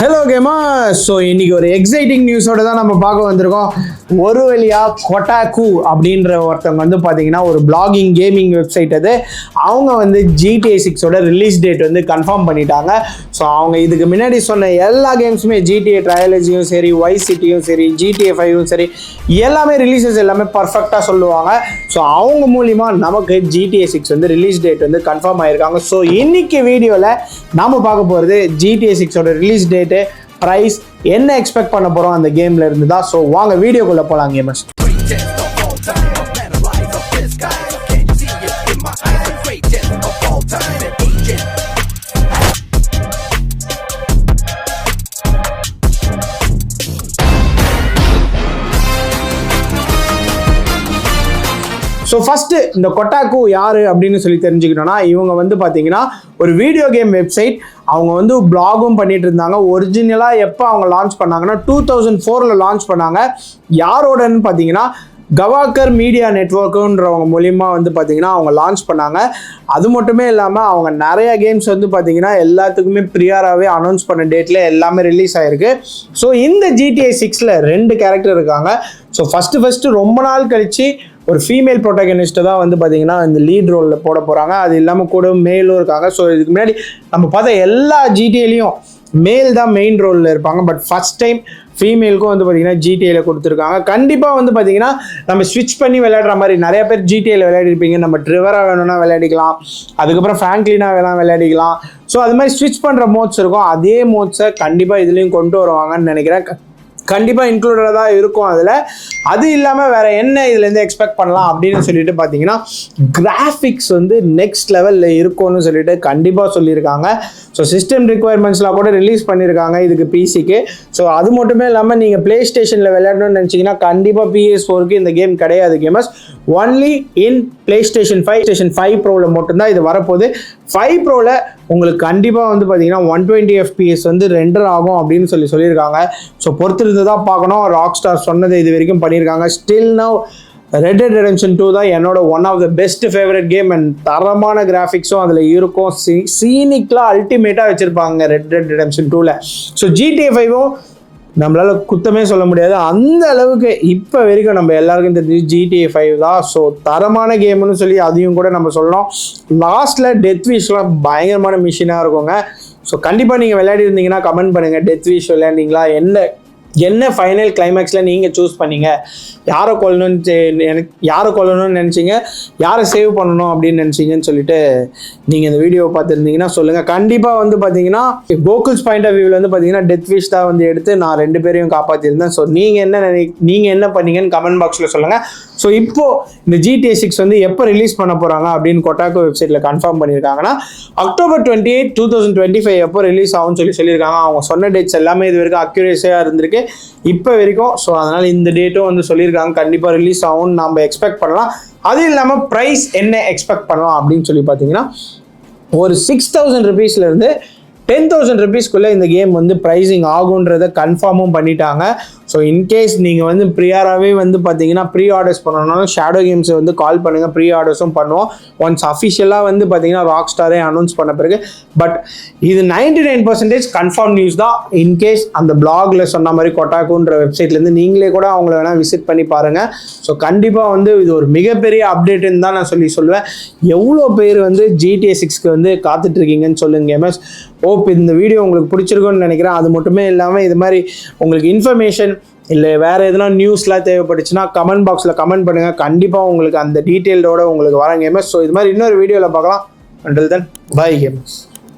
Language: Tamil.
Hello gamers. ஸோ இன்னைக்கு ஒரு எக்ஸைட்டிங் நியூஸோட தான் நம்ம பார்க்க வந்திருக்கோம். ஒரு வழியா கொட்டாக்கு அப்படின்ற ஒருத்தவங்க வந்து பார்த்தீங்கன்னா ஒரு பிளாகிங் கேமிங் வெப்சைட் அது. அவங்க வந்து GTA 6ஓட ரிலீஸ் டேட் வந்து கன்ஃபார்ம் பண்ணிட்டாங்க. ஸோ அவங்க இதுக்கு முன்னாடி சொன்ன எல்லா கேம்ஸுமே GTA ட்ரையாலஜியும் சரி, வைஸ் சிட்டியும் சரி, GTA 5ம் சரி, எல்லாமே ரிலீசஸ் எல்லாமே பர்ஃபெக்டாக சொல்லுவாங்க. ஸோ அவங்க மூலிமா நமக்கு GTA 6 வந்து ரிலீஸ் டேட் வந்து கன்ஃபார்ம் ஆகிருக்காங்க. ஸோ இன்னைக்கு வீடியோவில் நாம் பார்க்க போகிறது GTA 6ஓட ரிலீஸ் டேட்டு, ப்ரைஸ், என்ன எக்ஸ்பெக்ட் பண்ண போகிறோம் அந்த கேமில் இருந்து தான். ஸோ வாங்க வீடியோக்குள்ளே போகலாம் கேமர்ஸ். ஸோ ஃபஸ்ட்டு இந்த கொட்டாக்கு யார் அப்படின்னு சொல்லி தெரிஞ்சுக்கிட்டோன்னா, இவங்க வந்து பார்த்தீங்கன்னா ஒரு வீடியோ கேம் வெப்சைட். அவங்க வந்து பிளாகும் பண்ணிட்டு இருந்தாங்க. ஒரிஜினலாக எப்போ அவங்க லான்ச் பண்ணாங்கன்னா 2004 லான்ச் பண்ணாங்க. யாரோடன்னு பார்த்தீங்கன்னா கவாக்கர் மீடியா நெட்வொர்க்குன்றவங்க மூலிமா வந்து பார்த்தீங்கன்னா அவங்க லான்ச் பண்ணாங்க. அது மட்டுமே இல்லாமல் அவங்க நிறைய கேம்ஸ் வந்து பார்த்தீங்கன்னா எல்லாத்துக்குமே ப்ரியாராகவே அனௌன்ஸ் பண்ண டேட்டில் எல்லாமே ரிலீஸ் ஆகிருக்கு. ஸோ இந்த GTA 6ல் 2 கேரக்டர் இருக்காங்க. ஸோ ஃபஸ்ட்டு ரொம்ப நாள் கழித்து ஒரு ஃபீமேல் ப்ரோட்டகனிஸ்ட்டை தான் வந்து பார்த்தீங்கன்னா இந்த லீட் ரோலில் போட போகிறாங்க. அது இல்லாமல் கூட மேலும் இருக்காங்க. ஸோ இதுக்கு முன்னாடி நம்ம பார்த்த எல்லா GTAலையும் மேல் தான் மெயின் ரோலில் இருப்பாங்க. பட் ஃபஸ்ட் டைம் ஃபீமேலுக்கும் வந்து பார்த்தீங்கன்னா GTAல கொடுத்துருக்காங்க. கண்டிப்பாக வந்து பார்த்தீங்கன்னா நம்ம ஸ்விட்ச் பண்ணி விளையாடுற மாதிரி நிறைய பேர் GTAல விளையாடிருப்பீங்க. நம்ம ட்ரிவராக வேணும்னா விளையாடிக்கலாம், அதுக்கப்புறம் ஃப்ராங்க்லினாக வேணால் விளையாடிக்கலாம். ஸோ அது மாதிரி ஸ்விட்ச் பண்ணுற மோட்ஸ் இருக்கும். அதே மோட்ஸை கண்டிப்பாக இதுலேயும் கொண்டு வருவாங்கன்னு நினைக்கிறேன். கண்டிப்பாக இன்க்ளூடடாக தான் இருக்கும் அதில். அது இல்லாமல் வேறு என்ன இதுலேருந்து எக்ஸ்பெக்ட் பண்ணலாம் அப்படின்னு சொல்லிட்டு பார்த்தீங்கன்னா, கிராஃபிக்ஸ் வந்து நெக்ஸ்ட் லெவலில் இருக்கும்னு சொல்லிட்டு கண்டிப்பாக சொல்லியிருக்காங்க. ஸோ சிஸ்டம் ரிக்குவயர்மெண்ட்ஸ்லாம் கூட ரிலீஸ் பண்ணியிருக்காங்க இதுக்கு பிசிக்கு. ஸோ அது மட்டுமே இல்லாமல் நீங்கள் ப்ளே ஸ்டேஷனில் விளையாடணும்னு நினச்சிங்கன்னா கண்டிப்பாக PS4க்கு இந்த கேம் கிடையாது கேமர்ஸ். ஒன்லி இன் PlayStation 5 ப்ரோவில் மட்டும்தான் இது வரப்போகுது. 5 ப்ரோவில் உங்களுக்கு கண்டிப்பாக வந்து பார்த்தீங்கன்னா 120 FPS வந்து ரெண்டர் ஆகும் அப்படின்னு சொல்லியிருக்காங்க. ஸோ பொறுத்திருந்து தான் பார்க்கணும். ராக் ஸ்டார் சொன்னதை இது வரைக்கும் பண்ணியிருக்காங்க. Still now Red Dead Redemption 2 தான் என்னோட one of the best favourite game. And தரமான கிராஃபிக்ஸும் அதில் இருக்கும். சீனிக்லாம் அல்டிமேட்டாக வச்சுருப்பாங்க Red Dead Redemption 2ல். ஸோ GTA 5ம் நம்மளால் குத்தமே சொல்ல முடியாது. அந்த அளவுக்கு இப்போ வரைக்கும் நம்ம எல்லாருக்கும் தெரிஞ்சு GTA 5 தான். ஸோ தரமான கேம்னு சொல்லி அதையும் கூட நம்ம சொல்லணும். லாஸ்ட்டில் டெத் விஷலாம் பயங்கரமான மிஷினாக இருக்குங்க. ஸோ கண்டிப்பாக நீங்கள் விளையாடி இருந்தீங்கன்னா கமெண்ட் பண்ணுங்கள். டெத் விஷ் விளையாண்டிங்களா, என்ன ஃபைனல் கிளைமேக்ஸில் நீங்கள் சூஸ் பண்ணீங்க, யாரை கொல்லணும்னு நினச்சிங்க, யாரை சேவ் பண்ணணும் அப்படின்னு நினச்சிங்கன்னு சொல்லிட்டு நீங்கள் இந்த வீடியோவை பார்த்துருந்தீங்கன்னா சொல்லுங்கள். கண்டிப்பாக வந்து பார்த்தீங்கன்னா கோகுல்ஸ் பாயிண்ட் ஆஃப் வியூவில் வந்து பார்த்தீங்கன்னா டெத் விஷ் தான் வந்து எடுத்து நான் 2 பேரையும் காப்பாற்றிருந்தேன். ஸோ நீங்கள் என்ன பண்ணீங்கன்னு கமெண்ட் பாக்ஸில் சொல்லுங்கள். ஸோ இப்போது இந்த GTA 6 வந்து எப்போ ரிலீஸ் பண்ண போகிறாங்க அப்படின்னு கொட்டாக்கு வெப்சைட்டில் கன்ஃபார்ம் பண்ணியிருக்காங்கன்னா October 28, 2025 எப்போ ரிலீஸ் ஆகும்னு சொல்லியிருக்காங்க. அவங்க சொன்ன டேட்ஸ் எல்லாமே இது வரைக்கும் அக்யூரேஸாக இருந்திருக்கு இப்போ வரைக்கும். ஸோ அதனால் இந்த டேட்டும் வந்து சொல்லியிருக்காங்க கண்டிப்பாக ரிலீஸ் ஆகும்னு நம்ம எக்ஸ்பெக்ட் பண்ணலாம். அது இல்லாமல் ப்ரைஸ் என்ன எக்ஸ்பெக்ட் பண்ணலாம் அப்படின்னு சொல்லி பார்த்தீங்கன்னா, ஒரு 6,000 rupeesலேருந்து 10,000 rupeesக்குள்ளே இந்த கேம் வந்து ப்ரைஸிங் ஆகுன்றதை கன்ஃபார்மும் பண்ணிட்டாங்க. ஸோ இன்கேஸ் நீங்கள் வந்து ப்ரியாராகவே வந்து பார்த்தீங்கன்னா ப்ரீ ஆர்டர்ஸ் பண்ணணும்னாலும் ஷேடோ கேம்ஸை வந்து கால் பண்ணுங்கள். ப்ரீ ஆர்டர்ஸும் பண்ணுவோம் ஒன்ஸ் அஃபிஷியலாக வந்து பார்த்தீங்கன்னா ராக் ஸ்டாரே அனௌன்ஸ் பண்ண பிறகு. பட் இது 99% கன்ஃபார்ம் நியூஸ் தான். இன்கேஸ் அந்த பிளாகில் சொன்ன மாதிரி கொட்டாக்குன்ற வெப்சைட்லேருந்து நீங்களே கூட அவங்கள வேணால் விசிட் பண்ணி பாருங்கள். ஸோ கண்டிப்பாக வந்து இது ஒரு மிகப்பெரிய அப்டேட்டுன்னு தான் நான் சொல்லுவேன். எவ்வளோ பேர் வந்து GTA 6க்கு வந்து காத்துட்ருக்கீங்கன்னு சொல்லுங்க கேமர்ஸ். ஓப் இந்த வீடியோ உங்களுக்கு பிடிச்சிருக்குன்னு நினைக்கிறேன். அது மட்டுமே இல்லாமல் இது மாதிரி உங்களுக்கு இன்ஃபர்மேஷன் இல்லை வேறு எதுனா நியூஸ்லாம் தேவைப்பட்டுச்சுன்னா கமெண்ட் பாக்ஸில் கமெண்ட் பண்ணுங்கள். கண்டிப்பாக உங்களுக்கு அந்த டீட்டெயிலோட உங்களுக்கு வரேன் கேமர்ஸ். ஸோ இது மாதிரி இன்னொரு வீடியோவில் பார்க்கலாம். Until then, bye gamers.